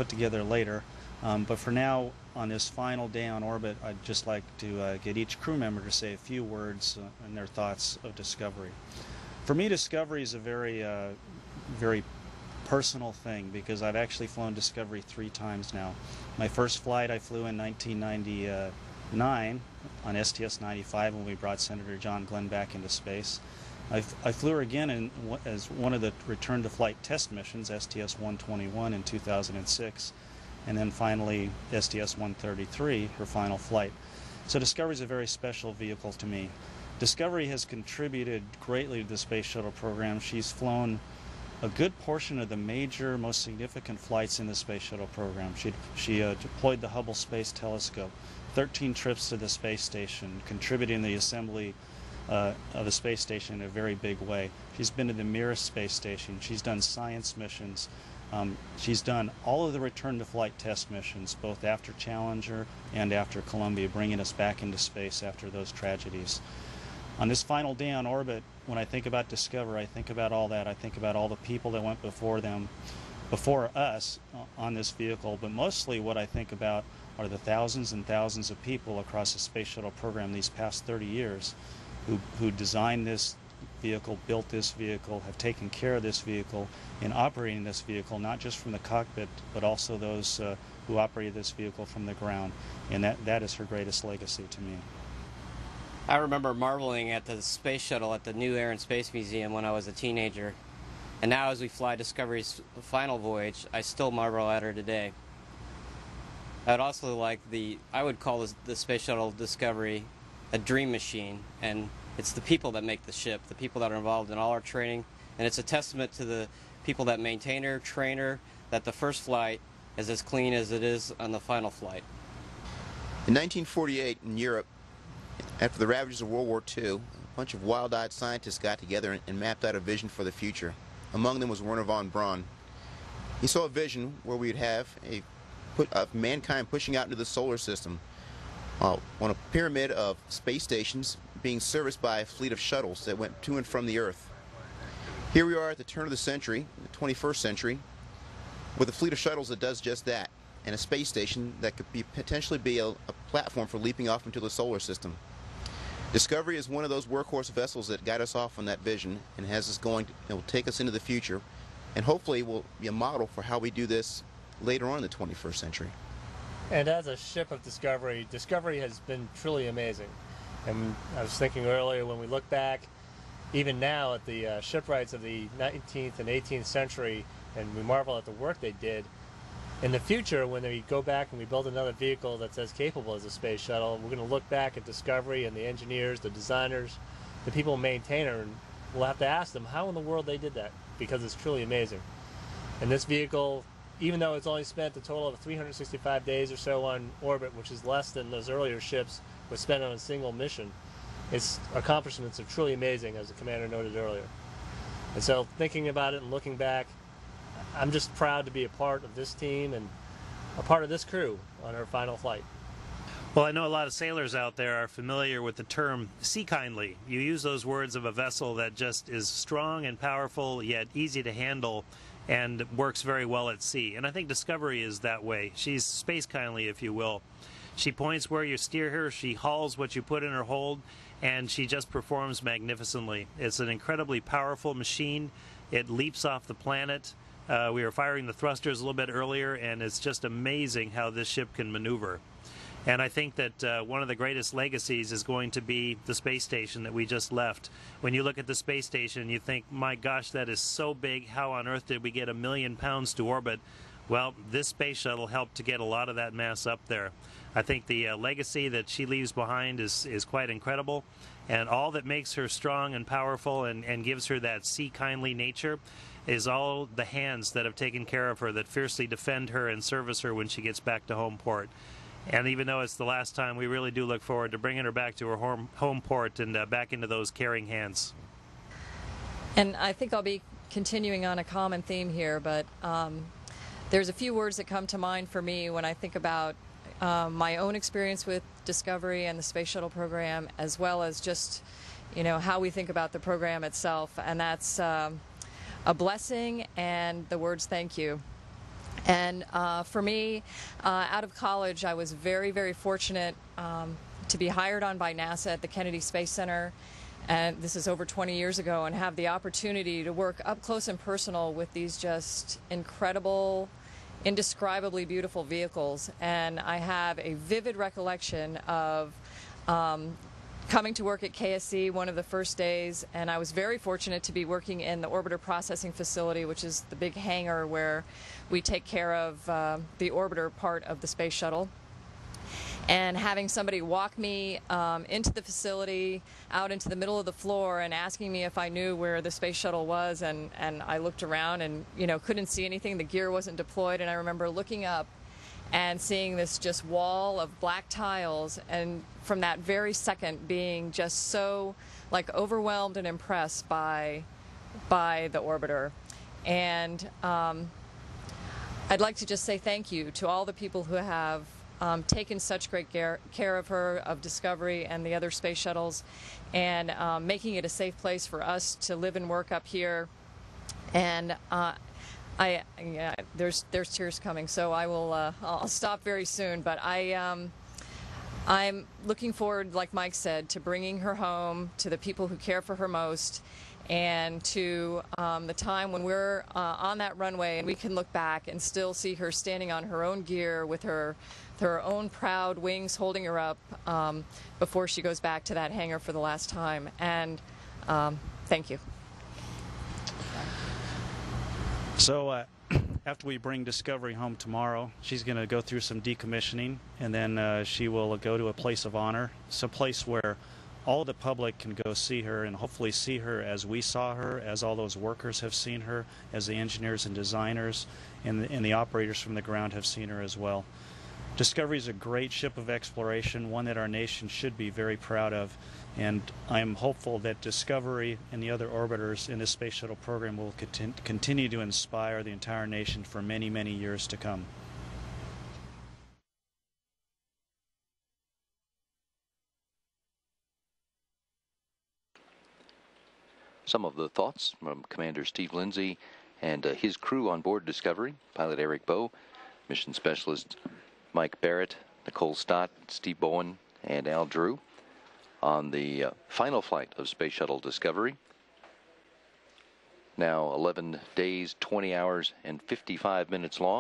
put together later. But for now, on this final day on orbit, I'd just like to get each crew member to say a few words and their thoughts of Discovery. For me, Discovery is a very personal thing because I've actually flown Discovery 3 times now. My first flight I flew in 1999 on STS-133 when we brought Senator John Glenn back into space. I flew her again as one of the return-to-flight test missions, STS-121 in 2006, and then finally STS-133, her final flight. So Discovery is a very special vehicle to me. Discovery has contributed greatly to the Space Shuttle program. She's flown a good portion of the major, most significant flights in the Space Shuttle program. She deployed the Hubble Space Telescope, 13 trips to the space station, contributing to the assembly of the space station in a very big way. She's been to the Mir space station. She's done science missions. She's done all of the return-to-flight test missions, both after Challenger and after Columbia, bringing us back into space after those tragedies. On this final day on orbit, when I think about Discovery, I think about all that. I think about all the people that went before us on this vehicle, but mostly what I think about are the thousands and thousands of people across the Space Shuttle program these past 30 years who designed this vehicle, built this vehicle, have taken care of this vehicle, and operating this vehicle, not just from the cockpit, but also those who operated this vehicle from the ground. And that is her greatest legacy to me. I remember marveling at the Space Shuttle at the New Air and Space Museum when I was a teenager. And now as we fly Discovery's final voyage, I still marvel at her today. I would also I would call the Space Shuttle Discovery a dream machine, and it's the people that make the ship, the people that are involved in all our training, and it's a testament to the people that maintain her, train her, that the first flight is as clean as it is on the final flight. In 1948 in Europe, after the ravages of World War II, a bunch of wild-eyed scientists got together and mapped out a vision for the future. Among them was Wernher von Braun. He saw a vision where we'd have of mankind pushing out into the solar system on a pyramid of space stations being serviced by a fleet of shuttles that went to and from the Earth. Here we are at the turn of the century, the 21st century, with a fleet of shuttles that does just that, and a space station that could potentially be a platform for leaping off into the solar system. Discovery is one of those workhorse vessels that guide us off on that vision and has us going, will take us into the future, and hopefully will be a model for how we do this later on in the 21st century. And as a ship of Discovery, Discovery has been truly amazing. And I was thinking earlier, when we look back, even now at the shipwrights of the 19th and 18th century, and we marvel at the work they did, in the future, when we go back and we build another vehicle that's as capable as a space shuttle, we're going to look back at Discovery and the engineers, the designers, the people who maintain her, and we'll have to ask them how in the world they did that, because it's truly amazing. And this vehicle, even though it's only spent a total of 365 days or so on orbit, which is less than those earlier ships were spent on a single mission, its accomplishments are truly amazing, as the commander noted earlier. And so thinking about it and looking back, I'm just proud to be a part of this team and a part of this crew on our final flight. Well, I know a lot of sailors out there are familiar with the term sea kindly. You use those words of a vessel that just is strong and powerful, yet easy to handle, and works very well at sea. And I think Discovery is that way. She's space kindly, if you will. She points where you steer her, she hauls what you put in her hold, and she just performs magnificently. It's an incredibly powerful machine. It leaps off the planet. We were firing the thrusters a little bit earlier, and it's just amazing how this ship can maneuver. And I think that one of the greatest legacies is going to be the space station that we just left. When you look at the space station, you think, my gosh, that is so big. How on earth did we get 1 million pounds to orbit? Well, this space shuttle helped to get a lot of that mass up there. I think the legacy that she leaves behind is quite incredible. And all that makes her strong and powerful and gives her that sea-kindly nature is all the hands that have taken care of her, that fiercely defend her and service her when she gets back to home port. And even though it's the last time, we really do look forward to bringing her back to her home port and back into those caring hands. And I think I'll be continuing on a common theme here, but there's a few words that come to mind for me when I think about my own experience with Discovery and the Space Shuttle program, as well as just, how we think about the program itself, and that's a blessing and the words thank you. And for me, out of college, I was very, very fortunate to be hired on by NASA at the Kennedy Space Center. And this is over 20 years ago, and have the opportunity to work up close and personal with these just incredible, indescribably beautiful vehicles. And I have a vivid recollection of coming to work at KSC one of the first days, and I was very fortunate to be working in the orbiter processing facility, which is the big hangar where we take care of the orbiter part of the space shuttle. And having somebody walk me into the facility, out into the middle of the floor, and asking me if I knew where the space shuttle was, and I looked around and, you know, couldn't see anything. The gear wasn't deployed, and I remember looking up and seeing this just wall of black tiles, and from that very second being just so like overwhelmed and impressed by the orbiter. And I'd like to just say thank you to all the people who have taken such great care of her, of Discovery and the other space shuttles, and making it a safe place for us to live and work up here. And yeah, there's tears coming, so I will I'll stop very soon. But I'm looking forward, like Mike said, to bringing her home to the people who care for her most, and to the time when we're on that runway and we can look back and still see her standing on her own gear with her own proud wings holding her up before she goes back to that hangar for the last time. And thank you. So after we bring Discovery home tomorrow, she's going to go through some decommissioning, and then she will go to a place of honor, some place where all the public can go see her, and hopefully see her as we saw her, as all those workers have seen her, as the engineers and designers and the operators from the ground have seen her as well. Discovery is a great ship of exploration, one that our nation should be very proud of, and I am hopeful that Discovery and the other orbiters in this space shuttle program will continue to inspire the entire nation for many, many years to come. Some of the thoughts from Commander Steve Lindsay and his crew on board Discovery, pilot Eric Bowe, mission specialist Mike Barrett, Nicole Stott, Steve Bowen, and Al Drew on the final flight of Space Shuttle Discovery. Now 11 days, 20 hours, and 55 minutes long.